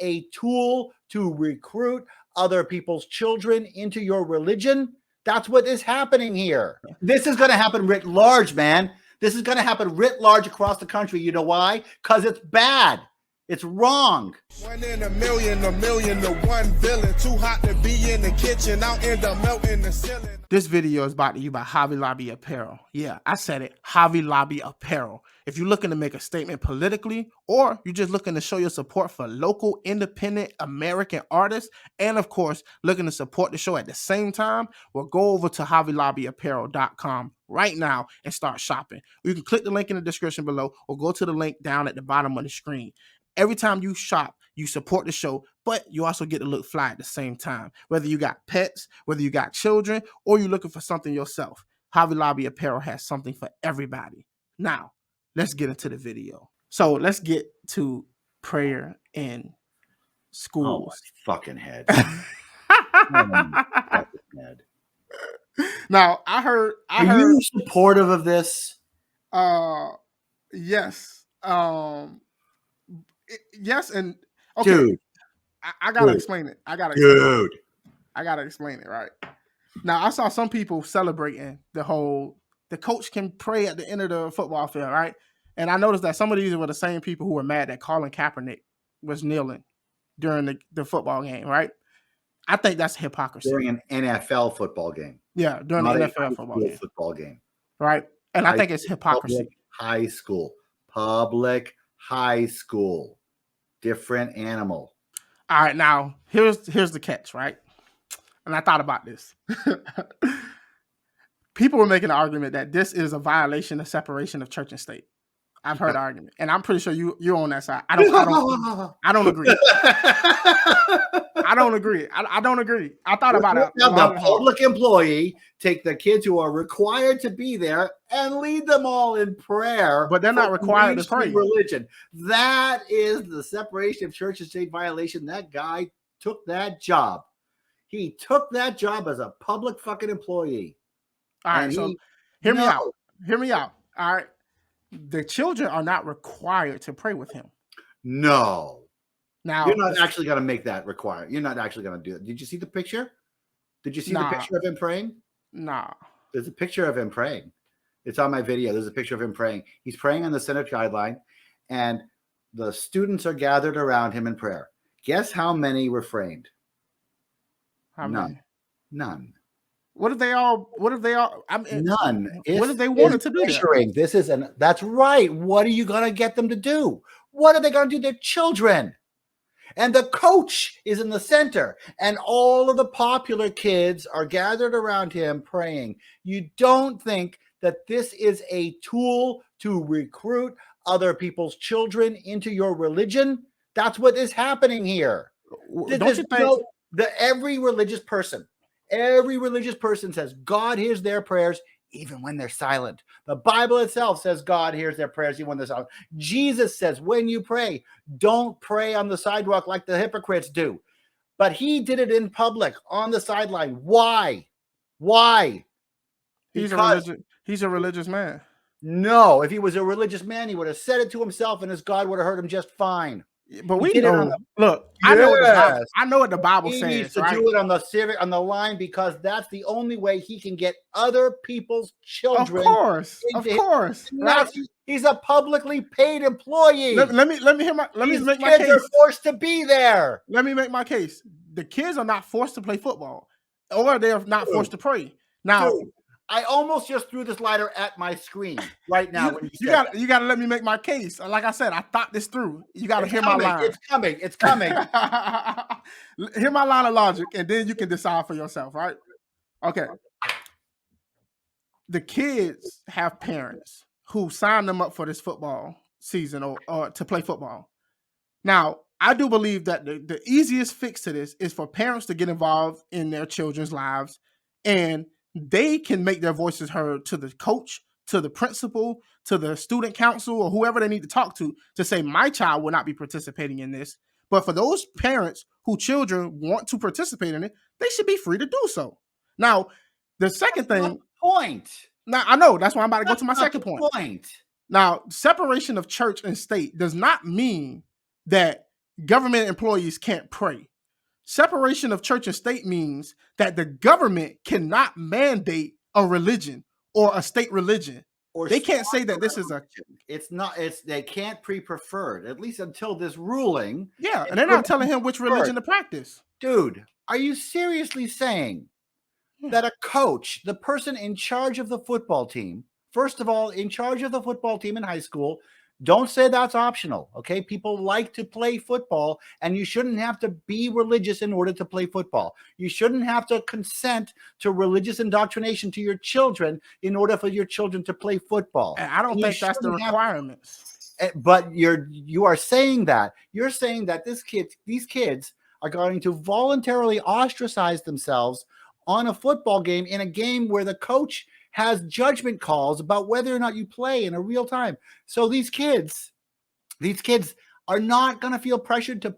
a tool to recruit other people's children into your religion? That's what is happening here. This is going to happen writ large, man. This is going to happen writ large across the country. You know why? Because it's bad. It's wrong. 1 in a million to one villain. Too hot to be in the kitchen. I'll end up melting the ceiling. This video is brought to you by Hobby Lobby Apparel. Yeah, I said it. Hobby Lobby Apparel. If you're looking to make a statement politically, or you're just looking to show your support for local, independent American artists, and of course, looking to support the show at the same time, well, go over to HobbyLobbyApparel.com right now and start shopping. You can click the link in the description below or go to the link down at the bottom of the screen. Every time you shop, you support the show, but you also get to look fly at the same time. Whether you got pets, whether you got children, or you're looking for something yourself, Hobby Lobby Apparel has something for everybody. Now, let's get into the video. So let's get to prayer in schools. Oh, my fucking head. Fucking head. Now, I heard. Are you supportive of this? Yes. Yes, and okay. Dude, I gotta explain it. I gotta explain it, right? Now, I saw some people celebrating the coach can pray at the end of the football field, right? And I noticed that some of these were the same people who were mad that Colin Kaepernick was kneeling during the football game, right? I think that's hypocrisy. During an NFL football game. Yeah, during the NFL football game. Right? And I think it's hypocrisy. Public high school. Different animal. All right, now here's the catch, right? And I thought about this. People were making an argument that this is a violation of separation of church and state. I've heard the argument, and I'm pretty sure you're on that side. I don't agree. I don't agree. I don't agree. I thought about it. The public employee take the kids who are required to be there and lead them all in prayer. But they're not required to pray. Religion. That is the separation of church and state violation. That guy took that job. He took that job as a public fucking employee. All right, so hear me out. Hear me out. All right. The children are not required to pray with him. No. Now you're not actually going to make that required. You're not actually going to do it. Did you see the picture? Did you see the picture of him praying? Nah. There's a picture of him praying. It's on my video. There's a picture of him praying. He's praying on the center guideline, and the students are gathered around him in prayer. Guess how many refrained? None. What if they all? I mean, none. What if they wanted to be there? That's right. What are you going to get them to do? What are they going to do? They're children. And the coach is in the center, and all of the popular kids are gathered around him praying. You don't think that this is a tool to recruit other people's children into your religion? That's what is happening here. Don't you think that every religious person says God hears their prayers even when they're silent. The Bible itself says God hears their prayers even when they're silent. Jesus says when you pray, don't pray on the sidewalk like the hypocrites do. But he did it in public on the sideline. Why? He's a religious man. No, if he was a religious man, he would have said it to himself and his God would have heard him just fine. But we know. Look, I know what the Bible says. He needs to do it on the line because that's the only way he can get other people's children. Of course. Right? He's a publicly paid employee. Let me make my case. Kids are forced to be there. Let me make my case. The kids are not forced to play football, or they are not forced to pray. Now, I almost just threw this lighter at my screen right now. You got to let me make my case. Like I said, I thought this through. You got to hear my line. It's coming. Hear my line of logic, and then you can decide for yourself, right? Okay. The kids have parents who sign them up for this football season or to play football. Now, I do believe that the easiest fix to this is for parents to get involved in their children's lives, and they can make their voices heard to the coach, to the principal, to the student council, or whoever they need to talk to say, my child will not be participating in this. But for those parents whose children want to participate in it, they should be free to do so. Now, the second thing. Point. Now, I know. That's why I'm about to go to my second point. Point. Now, separation of church and state does not mean that government employees can't pray. Separation of church and state means that the government cannot mandate a religion or a state religion. Or they can't say that this is a. It's not. It's they can't pre-preferred, at least until this ruling. Yeah, and they're not telling him which religion to practice. Dude, are you seriously saying that a coach, the person in charge of the football team, first of all, in charge of the football team in high school, don't say that's optional, okay? People like to play football, and you shouldn't have to be religious in order to play football. You shouldn't have to consent to religious indoctrination to your children in order for your children to play football. And I don't think that's the requirements. But you are saying that. You're saying that these kids are going to voluntarily ostracize themselves on a football game, in a game where the coach has judgment calls about whether or not you play in a real time. So these kids are not going to feel pressured to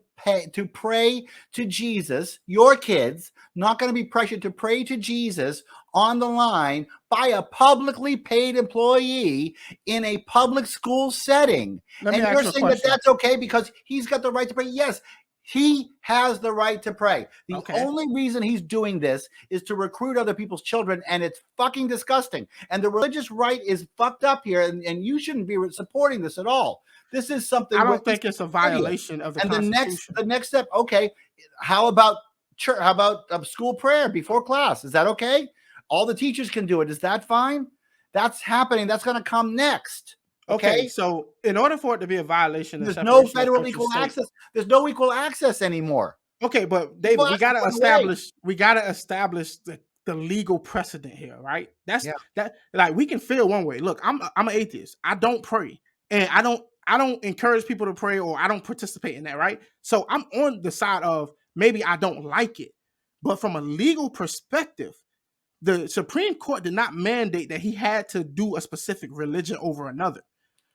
pray to Jesus. Your kids not going to be pressured to pray to Jesus on the line by a publicly paid employee in a public school setting. And you're saying that that's okay because he's got the right to pray. Yes, he has the right to pray. The only reason he's doing this is to recruit other people's children, and it's fucking disgusting. And the religious right is fucked up here, and you shouldn't be supporting this at all. This is something I don't think it's a violation of the Constitution. The next step, okay, how about church? How about school prayer before class? Is that okay? All the teachers can do it. Is that fine? That's happening. That's going to come next. Okay, so in order for it to be a violation, there's no federal equal access. There's no equal access anymore. Okay, but David, we gotta establish the legal precedent here, right? That's that. Like, we can feel one way. Look, I'm an atheist. I don't pray, and I don't encourage people to pray, or I don't participate in that, right? So I'm on the side of maybe I don't like it, but from a legal perspective, the Supreme Court did not mandate that he had to do a specific religion over another.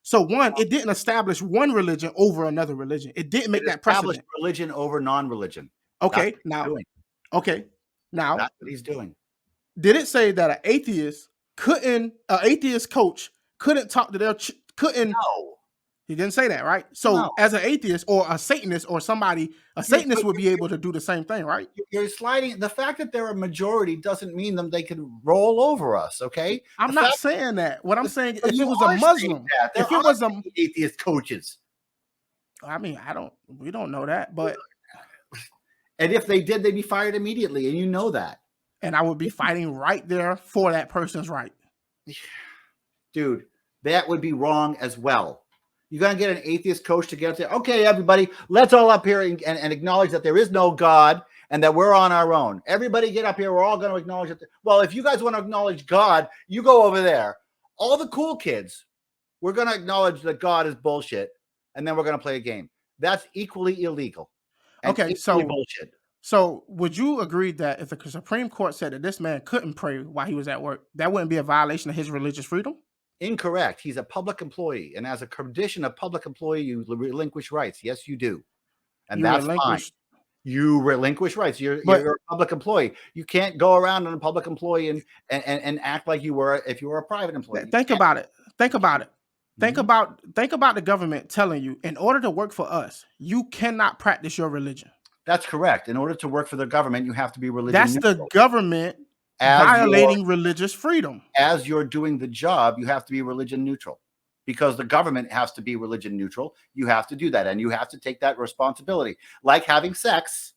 So one, it didn't establish one religion over another religion. It didn't make that precedent. Religion over non-religion. Okay, now that's what he's doing. Did it say that an atheist coach couldn't talk to their couldn't? No, he didn't say that, right? So as an atheist or a Satanist or somebody, a Satanist would be able to do the same thing, right? You're sliding. The fact that they're a majority doesn't mean they can roll over us, okay? I'm not saying that. What I'm saying, if it was a Muslim, if it was a atheist coaches. I mean, we don't know that, but and if they did, they'd be fired immediately, and you know that. And I would be fighting right there for that person's right. Dude, that would be wrong as well. You're going to get an atheist coach to get up there. Okay, everybody, let's all up here and acknowledge that there is no God and that we're on our own. Everybody get up here. We're all going to acknowledge that. Well, if you guys want to acknowledge God, you go over there. All the cool kids, we're going to acknowledge that God is bullshit, and then we're going to play a game. That's equally illegal. Okay, so bullshit. So would you agree that if the Supreme Court said that this man couldn't pray while he was at work, that wouldn't be a violation of his religious freedom? Incorrect. He's a public employee, and as a condition of public employee, you relinquish rights. Yes, you do, and that's fine. You relinquish rights. You're a public employee. You can't go around on a public employee and act like you were if you were a private employee. Think about it. Think about it. Think about the government telling you, in order to work for us, you cannot practice your religion. That's correct. In order to work for the government, you have to be religious. That's neutral. The government violating religious freedom. As you're doing the job, you have to be religion neutral, because the government has to be religion neutral. You have to do that, and you have to take that responsibility. Like having sex,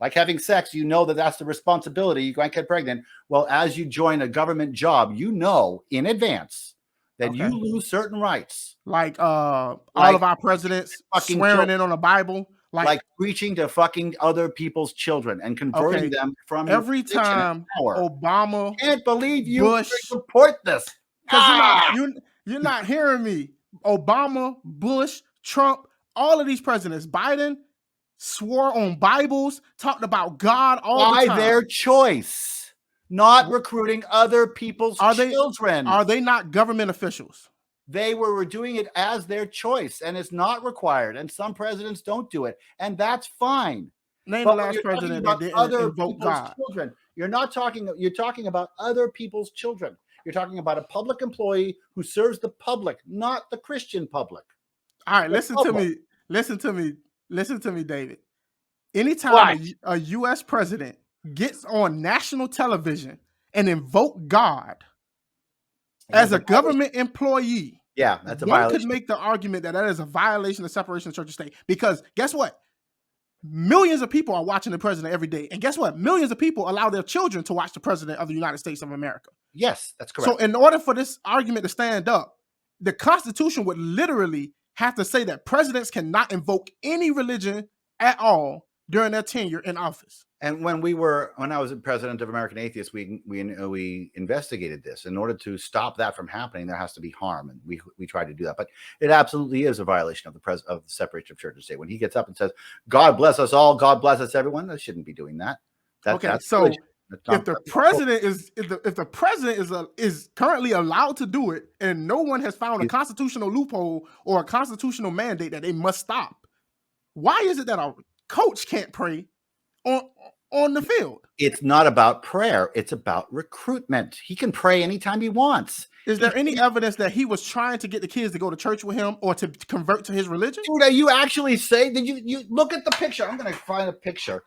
you know that's the responsibility. You might get pregnant. Well, as you join a government job, you know in advance that you lose certain rights. Like all of our presidents swearing in on the Bible. Like preaching to fucking other people's children and converting them from every time Obama. Can't believe you Bush, support this. Because you're not hearing me. Obama, Bush, Trump, all of these presidents, Biden swore on Bibles, talked about God all the time. By their choice, not recruiting other people's children. Are they not government officials? They were doing it as their choice, and it's not required. And some presidents don't do it, and that's fine. Name the last president that didn't invoke God. Children. You're talking about other people's children. You're talking about a public employee who serves the public, not the Christian public. All right, listen to me. Listen to me, Listen to me, David. Anytime a U.S. president gets on national television and invoke God as a government employee, that's a one violation. could make the argument that is a violation of separation of church and state. Because guess what? Millions of people are watching the president every day. And guess what? Millions of people allow their children to watch the president of the United States of America. Yes, that's correct. So in order for this argument to stand up, the Constitution would literally have to say that presidents cannot invoke any religion at all during their tenure in office. And when I was president of American Atheists, we investigated this. In order to stop that from happening, there has to be harm, and we tried to do that. But it absolutely is a violation of the separation of church and state. When he gets up and says, "God bless us all, God bless us everyone," that shouldn't be doing that. So if the president is currently allowed to do it, and no one has found a constitutional loophole or a constitutional mandate that they must stop, why is it that a coach can't pray on the field? It's not about prayer. It's about recruitment. He can pray anytime he wants. Is there any evidence that he was trying to get the kids to go to church with him or to convert to his religion? Dude, are you actually saying that you look at the picture? I'm going to find a picture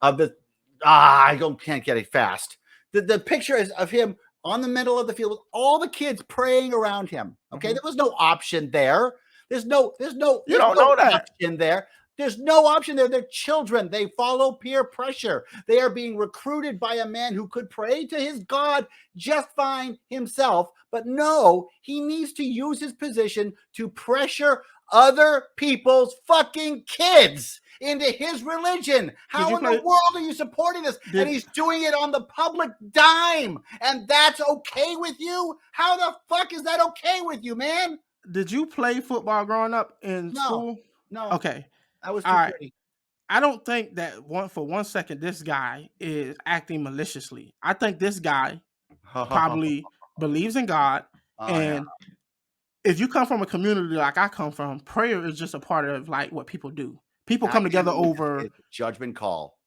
of the. I can't get it fast. The picture is of him on the middle of the field with all the kids praying around him. Okay, there was no option there. There's no option there. There's no option there. They're children. They follow peer pressure. They are being recruited by a man who could pray to his God just fine himself. But no, he needs to use his position to pressure other people's fucking kids into his religion. How in the world are you supporting this? And he's doing it on the public dime. And that's okay with you? How the fuck is that okay with you, man? Did you play football growing up in school? No. Okay. I was too pretty. I don't think that for 1 second this guy is acting maliciously. I think this guy probably believes in God. If you come from a community like I come from, prayer is just a part of like what people do. People come together over judgment call.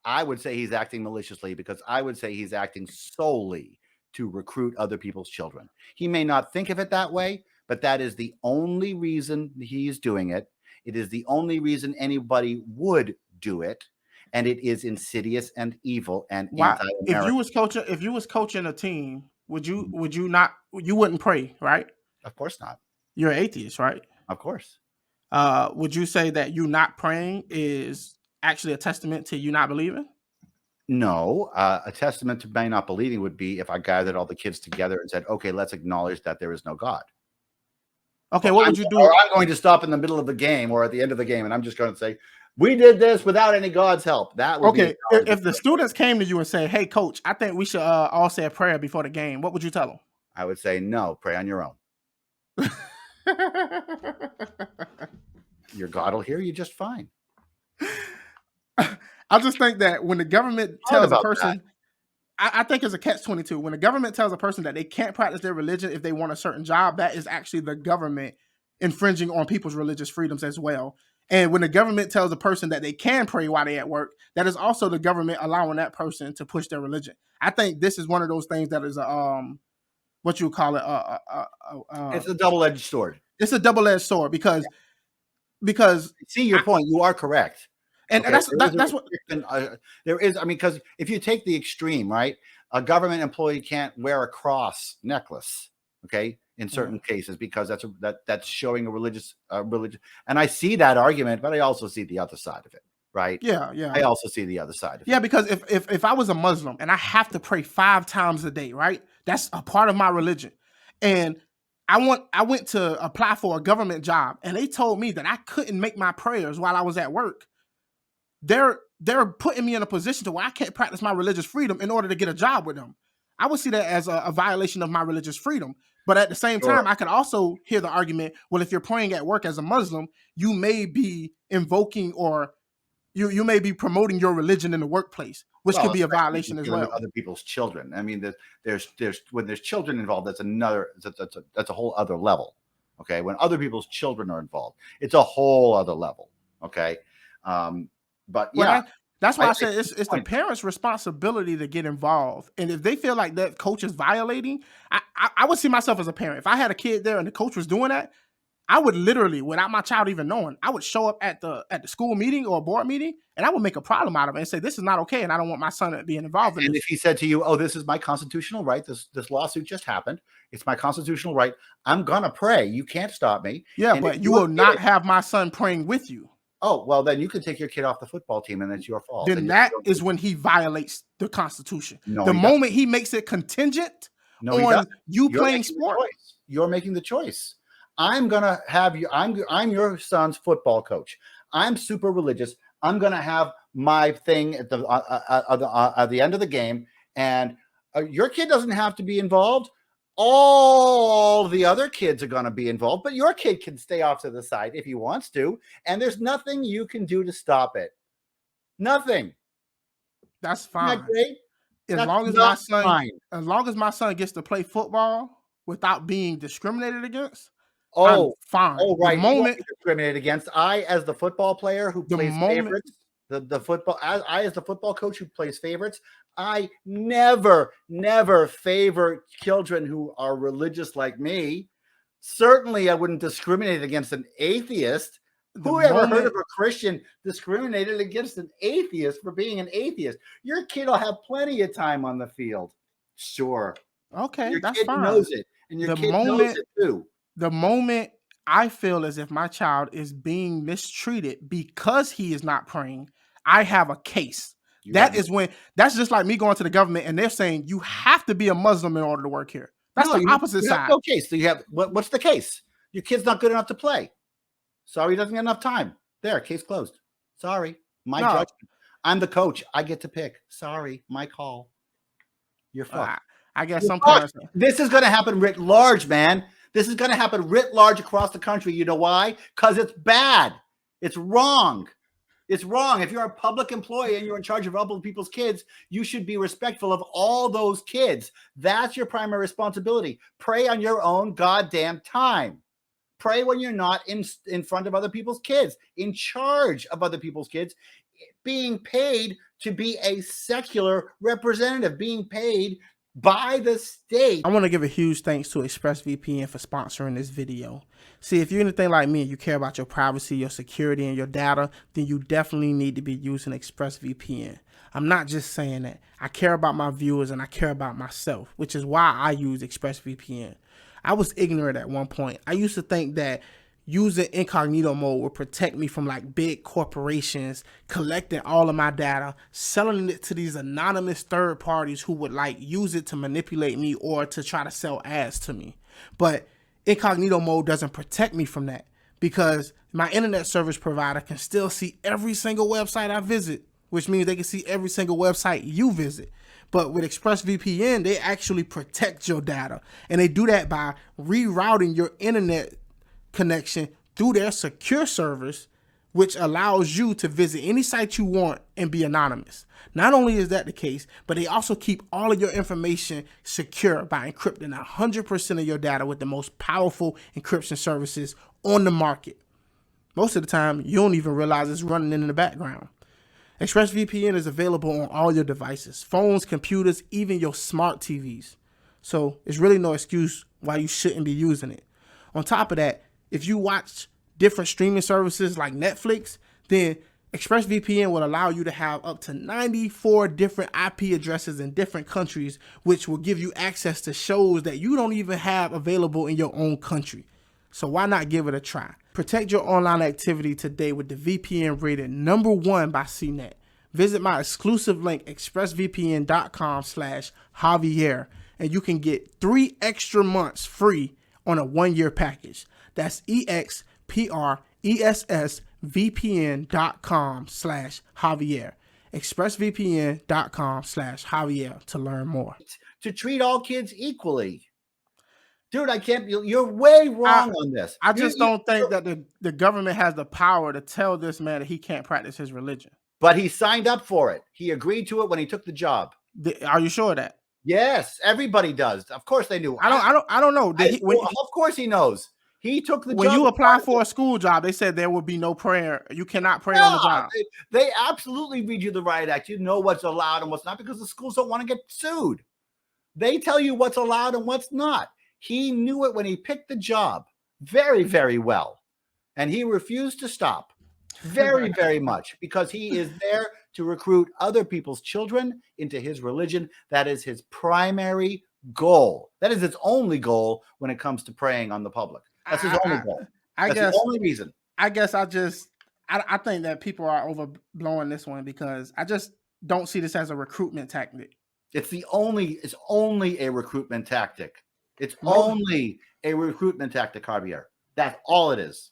I would say he's acting maliciously because I would say he's acting solely to recruit other people's children. He may not think of it that way, but that is the only reason he's doing it. It is the only reason anybody would do it, and it is insidious and evil and anti-American. If you was coaching a team, would you wouldn't pray, right? Of course not. You're an atheist, right? Of course. Would you say that you not praying is actually a testament to you not believing? No, a testament to me not believing would be if I gathered all the kids together and said, "Okay, let's acknowledge that there is no God." Okay, what would you do? Or I'm going to stop in the middle of the game or at the end of the game, and I'm just going to say, "We did this without any God's help." That would be if the students came to you and say, "Hey, coach, I think we should all say a prayer before the game," what would you tell them? I would say, "No, pray on your own. Your God will hear you just fine." I just think that when the government tells a person, I think it's a catch-22. When the government tells a person that they can't practice their religion if they want a certain job, that is actually the government infringing on people's religious freedoms as well. And when the government tells a person that they can pray while they're at work, that is also the government allowing that person to push their religion. I think this is one of those things that is what you call it? It's a double-edged sword. It's a double-edged sword because see your point. You are correct. And okay, that's what there is. I mean, because if you take the extreme, right, a government employee can't wear a cross necklace, okay, in certain cases because that's showing a religious religion. And I see that argument, but I also see the other side of it, right? Yeah. I also see the other side of it. Yeah, because if I was a Muslim and I have to pray 5 times a day, right, that's a part of my religion, and I went to apply for a government job, and they told me that I couldn't make my prayers while I was at work. They're putting me in a position to where I can't practice my religious freedom in order to get a job with them. I would see that as a violation of my religious freedom. But at the same time, I could also hear the argument, well, if you're praying at work as a Muslim, you may be invoking or you may be promoting your religion in the workplace, which could be a violation as well. Other people's children. I mean, there's when there's children involved, that's a whole other level. Okay, when other people's children are involved, it's a whole other level. Okay, but yeah. That's why I said it's the parents' responsibility to get involved. And if they feel like that coach is violating, I would see myself as a parent. If I had a kid there and the coach was doing that, I would literally, without my child even knowing, I would show up at the school meeting or board meeting, and I would make a problem out of it and say, this is not okay, and I don't want my son being involved in And this. if he said to you, oh, this is my constitutional right, this lawsuit just happened, it's my constitutional right, I'm gonna pray, you can't stop me. Yeah, and but you will not have my son praying with you. Oh, well, then you can take your kid off the football team, and it's your fault. Then that is when he violates the Constitution. No, the moment he makes it contingent on you playing sport. You're making the choice. I'm gonna have you. I'm your son's football coach. I'm super religious. I'm gonna have my thing at the end of the game, and your kid doesn't have to be involved. All the other kids are going to be involved, but your kid can stay off to the side if he wants to, and there's nothing you can do to stop it. Nothing. That's fine. As long as my son gets to play football without being discriminated against, I'm fine. Oh, right. The moment discriminated against, I as the football player who plays favorites, I as the football coach who plays favorites, I never favor children who are religious like me. Certainly, I wouldn't discriminate against an atheist. Who ever heard of a Christian discriminated against an atheist for being an atheist? Your kid will have plenty of time on the field. Sure. Okay, your that's kid fine. Knows it, and your kid knows it too. The moment I feel as if my child is being mistreated because he is not praying, I have a case. That's just like me going to the government and they're saying you have to be a Muslim in order to work here. That's the opposite side. No case. So you have what's the case? Your kid's not good enough to play. Sorry, he doesn't get enough time. There, case closed. Sorry, my judgment. I'm the coach. I get to pick. Sorry, my call. You're fucked. I guess some parents. This is going to happen writ large, man. This is going to happen writ large across the country. You know why? Because it's bad. It's wrong. It's wrong. If you're a public employee and you're in charge of other people's kids, you should be respectful of all those kids. That's your primary responsibility. Pray on your own goddamn time. Pray when you're not in front of other people's kids, in charge of other people's kids, being paid to be a secular representative, being paid by the state. I want to give a huge thanks to ExpressVPN for sponsoring this video. See, if you're anything like me and you care about your privacy, your security, and your data, then you definitely need to be using ExpressVPN. I'm not just saying that. I care about my viewers and I care about myself, which is why I use ExpressVPN. I was ignorant at one point. I used to think that using incognito mode would protect me from like big corporations collecting all of my data, selling it to these anonymous third parties who would like use it to manipulate me or to try to sell ads to me. But incognito mode doesn't protect me from that because my internet service provider can still see every single website I visit, which means they can see every single website you visit. But with ExpressVPN, they actually protect your data. And they do that by rerouting your internet connection through their secure service, which allows you to visit any site you want and be anonymous. Not only is that the case, but they also keep all of your information secure by encrypting 100% of your data with the most powerful encryption services on the market. Most of the time, you don't even realize it's running in the background. ExpressVPN is available on all your devices, phones, computers, even your smart TVs. So it's really no excuse why you shouldn't be using it. On top of that, if you watch different streaming services like Netflix, then ExpressVPN will allow you to have up to 94 different IP addresses in different countries, which will give you access to shows that you don't even have available in your own country. So why not give it a try? Protect your online activity today with the VPN rated #1 by CNET. Visit my exclusive link, expressvpn.com/Javier, and you can get 3 extra months free on a 1-year package. That's expressvpn.com/Javier. expressvpn.com/Javier to learn more. To treat all kids equally. Dude, I can't. You're way wrong on this. I just don't think that the government has the power to tell this man that he can't practice his religion. But he signed up for it. He agreed to it when he took the job. Are you sure of that? Yes, everybody does. Of course they knew. I don't know. Of course he knows. He took the job. When you apply for a school job, they said there will be no prayer. You cannot pray on the job. They absolutely read you the riot act. You know what's allowed and what's not because the schools don't want to get sued. They tell you what's allowed and what's not. He knew it when he picked the job. very, very well. And he refused to stop very, very much because he is there to recruit other people's children into his religion. That is his primary goal. That is its only goal when it comes to preying on the public. That's his only goal. That's the only reason. I guess I think that people are overblowing this one because I just don't see this as a recruitment tactic. It's only a recruitment tactic. It's only a recruitment tactic, Javier. That's all it is.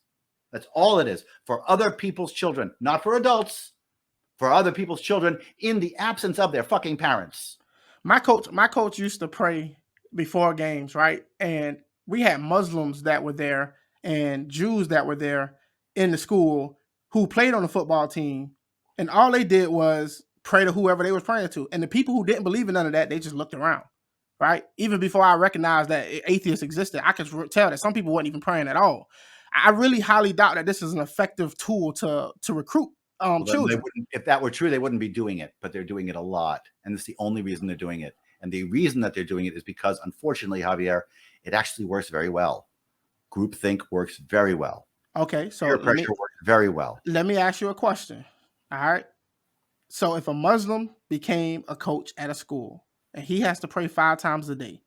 That's all it is for other people's children, not for adults, for other people's children in the absence of their fucking parents. My coach used to pray before games, right? And we had Muslims that were there and Jews that were there in the school who played on the football team. And all they did was pray to whoever they was praying to. And the people who didn't believe in none of that, they just looked around, right? Even before I recognized that atheists existed, I could tell that some people weren't even praying at all. I really highly doubt that this is an effective tool to recruit children. If that were true, they wouldn't be doing it, but they're doing it a lot. And it's the only reason they're doing it. And the reason that they're doing it is because, unfortunately, Javier, it actually works very well. Groupthink works very well. Okay, so peer pressure works very well. Let me ask you a question. All right. So if a Muslim became a coach at a school and he has to pray 5 times a day.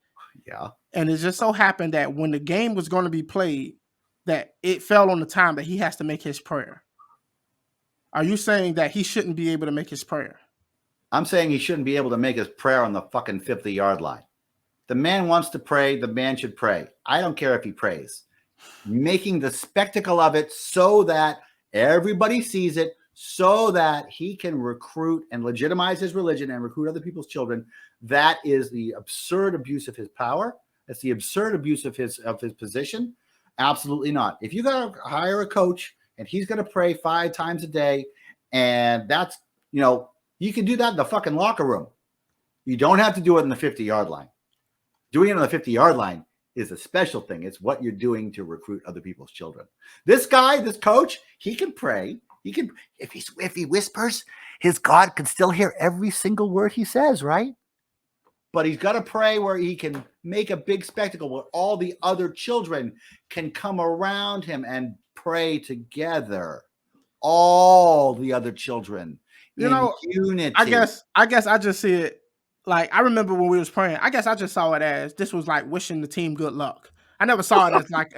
Yeah. And it just so happened that when the game was going to be played, that it fell on the time that he has to make his prayer. Are you saying that he shouldn't be able to make his prayer? I'm saying he shouldn't be able to make his prayer on the fucking 50-yard line. The man wants to pray. The man should pray. I don't care if he prays. Making the spectacle of it so that everybody sees it, so that he can recruit and legitimize his religion and recruit other people's children. That is the absurd abuse of his power. That's the absurd abuse of his position. Absolutely not. If you got to hire a coach and he's going to pray 5 times a day, and that's, you can do that in the fucking locker room. You don't have to do it in the 50-yard line. Doing it on the 50-yard line is a special thing. It's what you're doing to recruit other people's children. This guy, this coach, he can pray. He can, if he whispers, his God can still hear every single word he says, right? But he's got to pray where he can make a big spectacle where all the other children can come around him and pray together. All the other children in unity. I guess I just see it like, I remember when we was praying, I guess I just saw it as this was like wishing the team good luck. I never saw it as like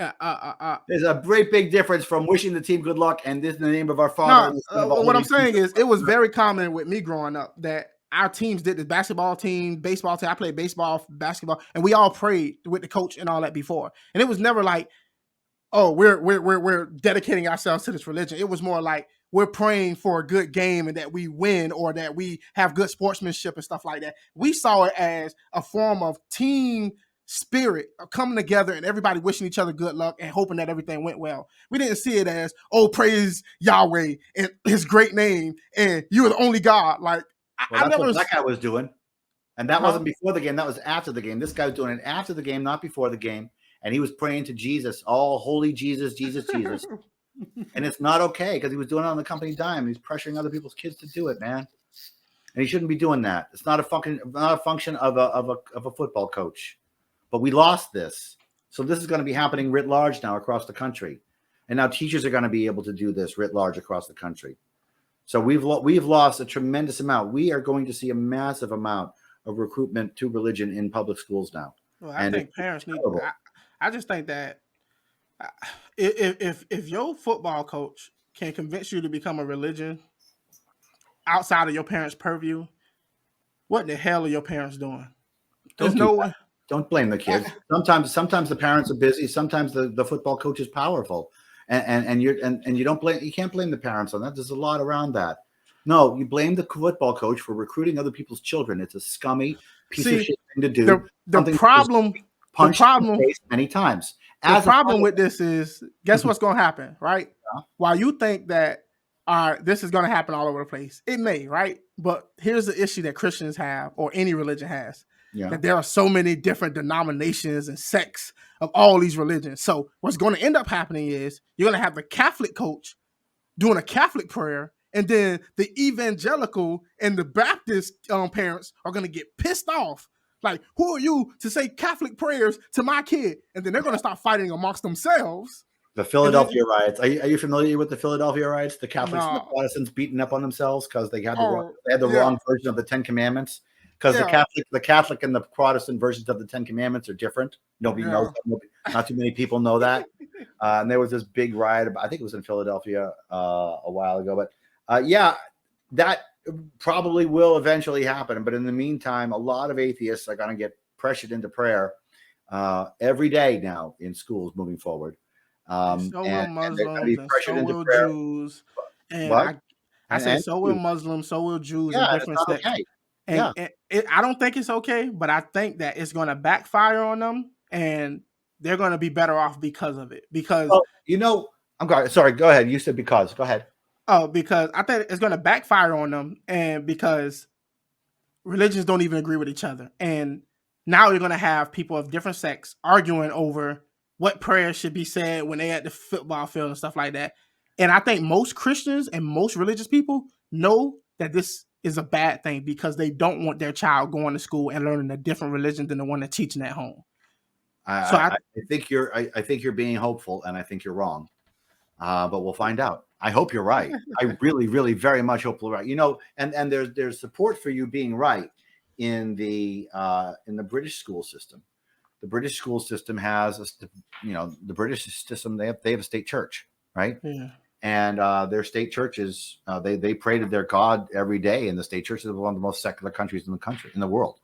there's a great big difference from wishing the team good luck and this in the name of our Father. No, what I'm saying is it was very common with me growing up that our teams did the basketball team, baseball team. I played baseball, basketball, and we all prayed with the coach and all that before. And it was never like, oh, we're dedicating ourselves to this religion. It was more like we're praying for a good game and that we win or that we have good sportsmanship and stuff like that. We saw it as a form of team spirit of coming together and everybody wishing each other good luck and hoping that everything went well. We didn't see it as, oh, praise Yahweh and his great name and you're the only God. Like, that's what that guy was doing. And that wasn't before the game. That was after the game. This guy was doing it after the game, not before the game. And he was praying to Jesus, all holy Jesus, Jesus, Jesus. And it's not okay because he was doing it on the company dime. He's pressuring other people's kids to do it, man. And he shouldn't be doing that. It's not a function of a football coach. But we lost this. So this is going to be happening writ large now across the country. And now teachers are going to be able to do this writ large across the country. So we've lost a tremendous amount. We are going to see a massive amount of recruitment to religion in public schools now. Well, I think parents need. I just think that if your football coach can convince you to become a religion outside of your parents' purview, what the hell are your parents doing? There's no way. Don't blame the kids. Sometimes the parents are busy. Sometimes the football coach is powerful. And you can't blame the parents on that. There's a lot around that. No, you blame the football coach for recruiting other people's children. It's a scummy piece of shit thing to do. The problem many times. The problem with this is, guess what's going to happen, right? Yeah. While you think that this is going to happen all over the place, it may, right? But here's the issue that Christians have, or any religion has. Yeah. That there are so many different denominations and sects of all these religions. So what's going to end up happening is you're going to have the Catholic coach doing a Catholic prayer, and then the evangelical and the Baptist parents are going to get pissed off. Like, who are you to say Catholic prayers to my kid? And then they're going to start fighting amongst themselves. The Philadelphia riots. Are you familiar with the Philadelphia riots? The Catholics and the No. Protestants beating up on themselves because they had the Yeah. wrong version of the Ten Commandments. Because Yeah. the Catholic and the Protestant versions of the Ten Commandments are different. Nobody knows that. Not too many people know that. And there was this big riot. I think it was in Philadelphia a while ago. But yeah, that probably will eventually happen. But in the meantime, a lot of atheists are going to get pressured into prayer every day now in schools moving forward. So will Muslims, and so will Jews. And what? I said, so will Muslims, so will Jews, and different sects. Okay. And I don't think it's okay, but I think that it's going to backfire on them, and they're going to be better off because of it. Because I'm sorry. Go ahead. You said because. Go ahead. Oh, because I think it's going to backfire on them, and because religions don't even agree with each other, and now you're going to have people of different sects arguing over what prayers should be said when they're at the football field and stuff like that. And I think most Christians and most religious people know that this is a bad thing because they don't want their child going to school and learning a different religion than the one they're teaching at home. I think you're being hopeful, and I think you're wrong. But we'll find out. I hope you're right. I really, really, very much hope you're right. And there's support for you being right in the British school system. The British school system has the British system. They have a state church, right? Yeah. And their state churches, they pray to their God every day. And the state church is one of the most secular countries in the world.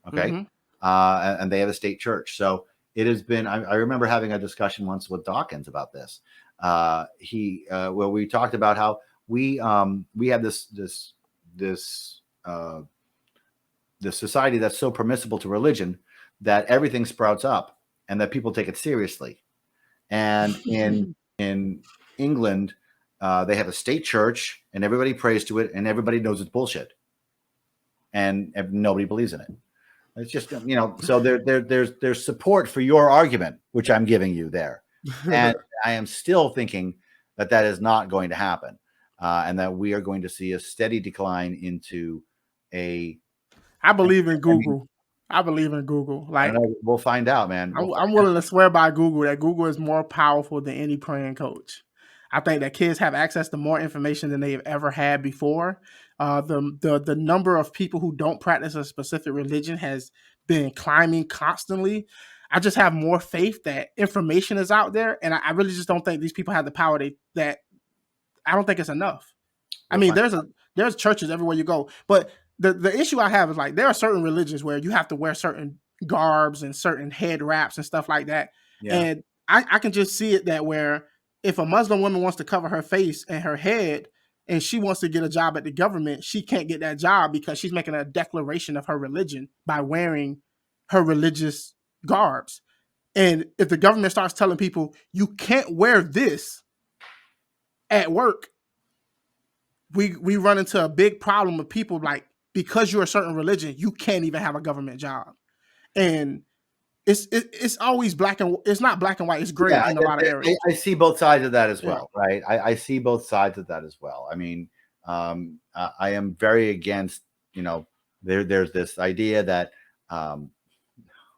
Okay, and they have a state church. So it has been. I remember having a discussion once with Dawkins about this. Where we talked about how we have this society that's so permissible to religion that everything sprouts up and that people take it seriously. And in England, they have a state church and everybody prays to it and everybody knows it's bullshit, and nobody believes in it. It's just so there's support for your argument, which I'm giving you there. And I am still thinking that is not going to happen, and that we are going to see a steady decline into a. I believe in Google. I believe in Google. Like, we'll find out, man. I'm willing to swear by Google that Google is more powerful than any praying coach. I think that kids have access to more information than they've ever had before. The number of people who don't practice a specific religion has been climbing constantly. I just have more faith that information is out there, and I really just don't think these people have the power that I don't think it's enough. I mean, there's churches everywhere you go, but the issue I have is like there are certain religions where you have to wear certain garbs and certain head wraps and stuff like that, and I can just see it that where if a Muslim woman wants to cover her face and her head and she wants to get a job at the government, she can't get that job because she's making a declaration of her religion by wearing her religious garbs. And if the government starts telling people you can't wear this at work, we run into a big problem of people like, because you're a certain religion, you can't even have a government job. And it's always it's not black and white, it's gray in a lot of areas. I see both sides of that as well, right? I see both sides of that as well. I mean, I am very against, there's this idea that what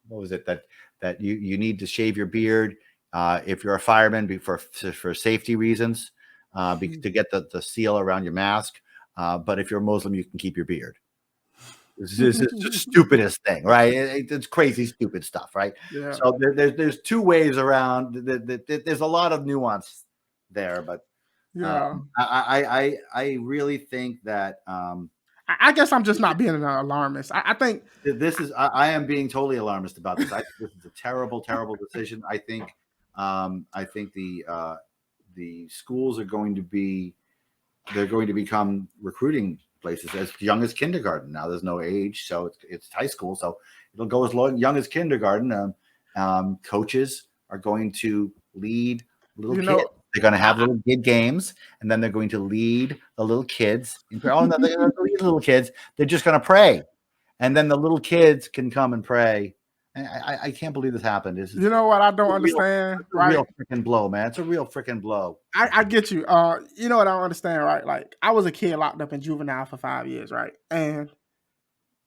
was it that you need to shave your beard if you're a fireman for safety reasons, to get the seal around your mask. But if you're a Muslim, you can keep your beard. This is the stupidest thing, right? It's crazy, stupid stuff, right? Yeah. So there's two ways around. There's a lot of nuance there, but I really think that. I guess I'm just not being an alarmist. I think this is. I am being totally alarmist about this. I think this is a terrible, terrible decision. I think the schools are going to be. They're going to become recruiting places as young as kindergarten. Now there's no age, so it's high school, so it'll go as young as kindergarten. Coaches are going to lead little kids. They're going to have little kid games, and then they're going to lead the little kids. Oh, no, they're going to lead the little kids. They're just going to pray, and then the little kids can come and pray. And I can't believe this happened. You know what I don't understand? It's a real freaking blow, man. It's a real freaking blow. I get you. You know what I don't understand, right? Like, I was a kid locked up in juvenile for 5 years, right? And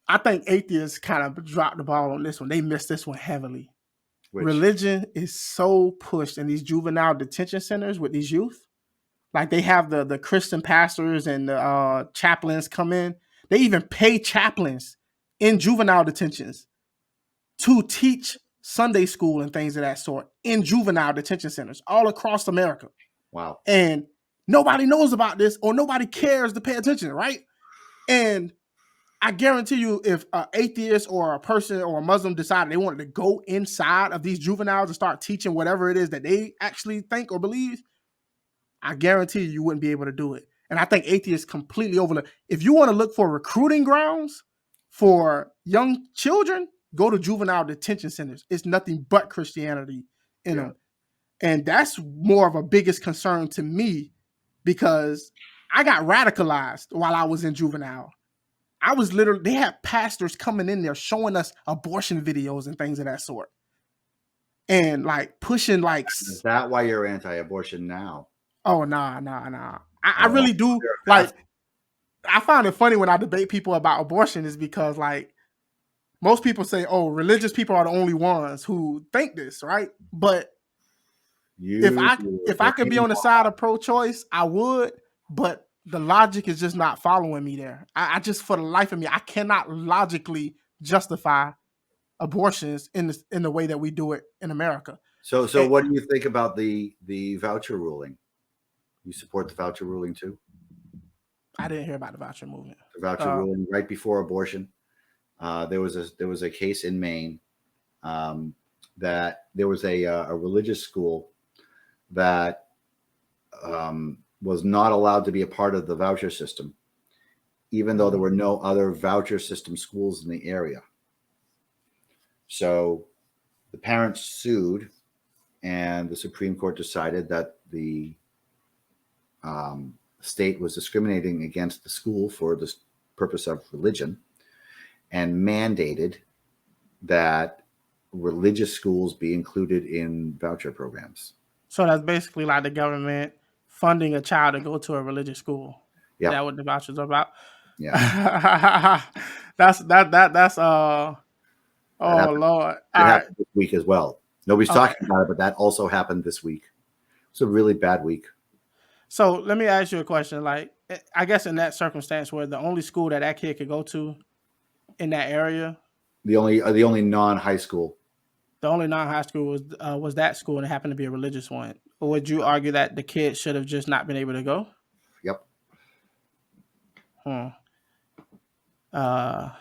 I think atheists kind of dropped the ball on this one. They missed this one heavily. Which, religion is so pushed in these juvenile detention centers with these youth. Like they have the Christian pastors and the chaplains come in. They even pay chaplains in juvenile detentions to teach Sunday school and things of that sort in juvenile detention centers all across America. wow. And nobody knows about this or nobody cares to pay attention, right? And I guarantee you, if an atheist or a person or a Muslim decided they wanted to go inside of these juveniles and start teaching whatever it is that they actually think or believe, I guarantee you wouldn't be able to do it. And I think atheists completely overlook. If you want to look for recruiting grounds for young children, go to juvenile detention centers. It's nothing but Christianity in them. And that's more of a biggest concern to me because I got radicalized while I was in juvenile. I was literally, they had pastors coming in there showing us abortion videos and things of that sort. And like pushing like. Is that why you're anti-abortion now? Oh, nah. I really do. Like, I find it funny when I debate people about abortion is because like most people say, oh, religious people are the only ones who think this, right? But if I could be on the side of pro-choice, I would, but the logic is just not following me there. I just, for the life of me, I cannot logically justify abortions in the way that we do it in America. So what do you think about the voucher ruling? You support the voucher ruling too? I didn't hear about the voucher movement. The voucher ruling right before abortion. There was a case in Maine that there was a religious school that was not allowed to be a part of the voucher system, even though there were no other voucher system schools in the area. So the parents sued, and the Supreme Court decided that the state was discriminating against the school for the purpose of religion and mandated that religious schools be included in voucher programs. So that's basically like the government funding a child to go to a religious school. Yeah. Is that what the vouchers are about? Yeah. that's oh Lord. It happened this week as well. Nobody's talking about it, but that also happened this week. It's a really bad week. So let me ask you a question. Like, I guess in that circumstance where the only school that kid could go to in that area, the only non-high school. The only non-high school was that school, and it happened to be a religious one. Or would you argue that the kid should have just not been able to go? Yep. I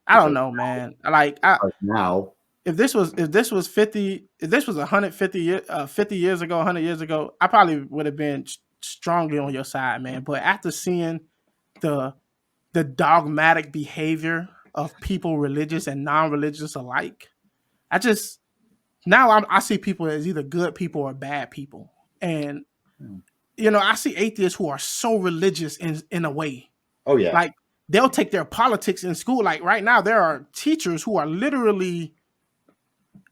don't know, man. Like now, if this was 50 years ago, 100 years ago, I probably would have been strongly on your side, man. But after seeing the dogmatic behavior of people, religious and non-religious alike, I see people as either good people or bad people. And, I see atheists who are so religious in a way. Oh, yeah. Like, they'll take their politics in school. Like, right now, there are teachers who are literally,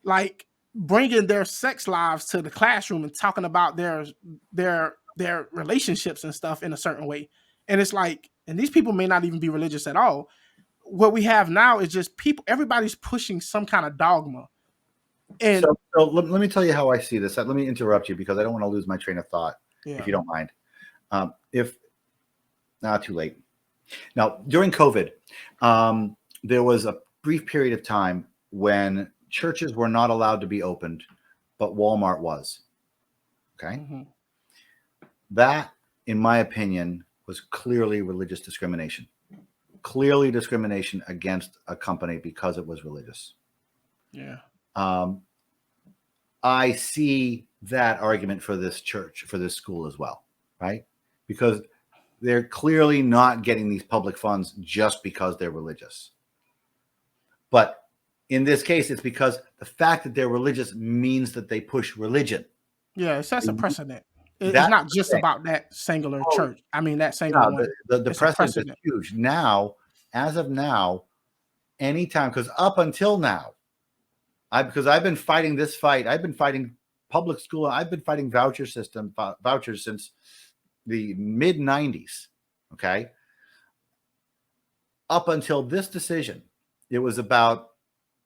like, bringing their sex lives to the classroom and talking about their relationships and stuff in a certain way. And it's like, and these people may not even be religious at all. What we have now is just everybody's pushing some kind of dogma. And so let me tell you how I see this. Let me interrupt you because I don't want to lose my train of thought, if you don't mind. Too late. Now, during COVID, there was a brief period of time when churches were not allowed to be opened, but Walmart was. Okay. Mm-hmm. That, in my opinion, was clearly religious discrimination. Clearly discrimination against a company because it was religious. Yeah. I see that argument for this church, for this school as well, right? Because they're clearly not getting these public funds just because they're religious. But in this case, it's because the fact that they're religious means that they push religion. Yeah, it sets a precedent. It's not just about that singular church. I mean, that singular one. The precedent is huge. Now, as of now, anytime, because up until now, because I've been fighting this fight, I've been fighting public school, I've been fighting vouchers since the mid-90s, okay? Up until this decision, It was about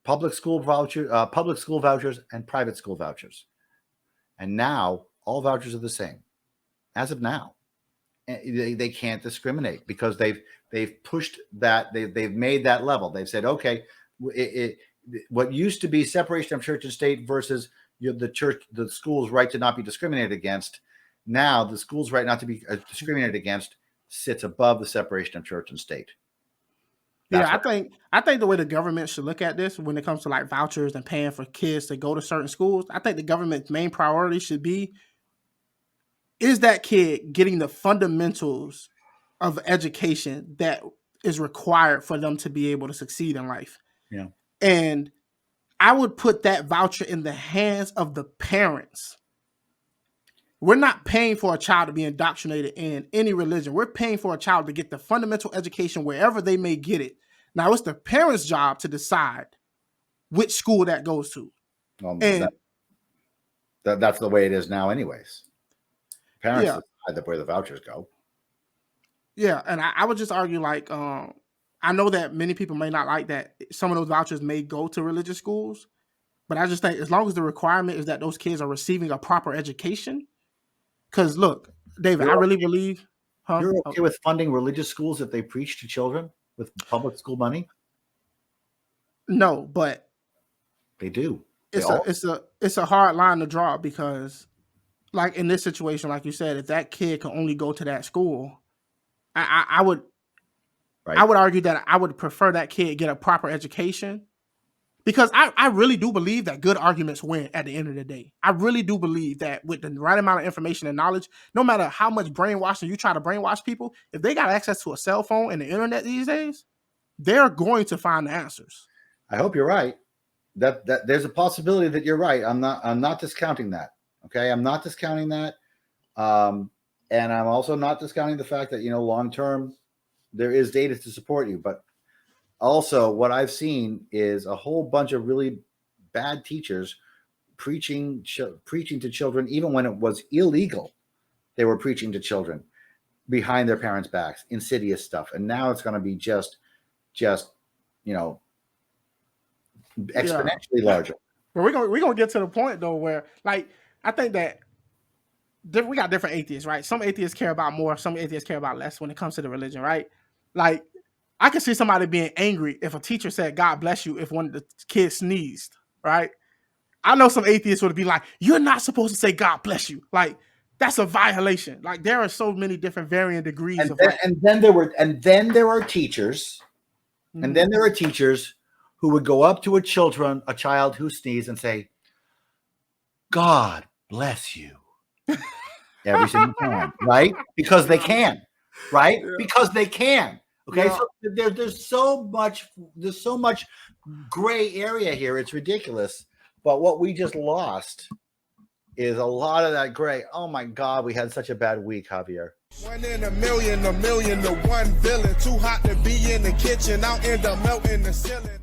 public school vouchers and private school vouchers. And now all vouchers are the same as of now. They can't discriminate because they've pushed that. They've made that level. They've said, okay, what used to be separation of church and state versus the school's right to not be discriminated against. Now the school's right not to be discriminated against sits above the separation of church and state. I think the way the government should look at this when it comes to like vouchers and paying for kids to go to certain schools, I think the government's main priority should be, is that kid getting the fundamentals of education that is required for them to be able to succeed in life? Yeah. And I would put that voucher in the hands of the parents. We're not paying for a child to be indoctrinated in any religion. We're paying for a child to get the fundamental education wherever they may get it. Now, it's the parents' job to decide which school that goes to. And that's the way it is now anyways. Parents decide where the vouchers go. Yeah, and I would just argue, like, I know that many people may not like that some of those vouchers may go to religious schools, but I just think as long as the requirement is that those kids are receiving a proper education. Because look, David, I really believe. You're okay with funding religious schools if they preach to children with public school money? No, but they do. It's a hard line to draw because, like in this situation, like you said, if that kid can only go to that school, I would argue that I would prefer that kid get a proper education. Because I really do believe that good arguments win at the end of the day. I really do believe that with the right amount of information and knowledge, no matter how much brainwashing you try to brainwash people, if they got access to a cell phone and the internet these days, they're going to find the answers. I hope you're right. That there's a possibility that you're right. I'm not discounting that. Okay, I'm not discounting that, and I'm also not discounting the fact that long term there is data to support you, but. Also, what I've seen is a whole bunch of really bad teachers preaching to children, even when it was illegal. They were preaching to children behind their parents' backs, insidious stuff. And now it's going to be just exponentially larger. But we're gonna get to the point though where, like, I think that we got different atheists, right? Some atheists care about more, some atheists care about less when it comes to the religion, right? Like. I can see somebody being angry if a teacher said, God bless you, if one of the kids sneezed, right? I know some atheists would be like, you're not supposed to say God bless you. Like, that's a violation. Like, there are so many different varying degrees and then there are teachers, and then there are teachers who would go up to a child who sneezed and say, God bless you. Every single time, right? Because they can, right? Yeah. Because they can. Okay, so there's so much gray area here. It's ridiculous. But what we just lost is a lot of that gray. Oh my God, we had such a bad week, Javier. 1 in a million to one villain. Too hot to be in the kitchen. I'll end up melting the ceiling.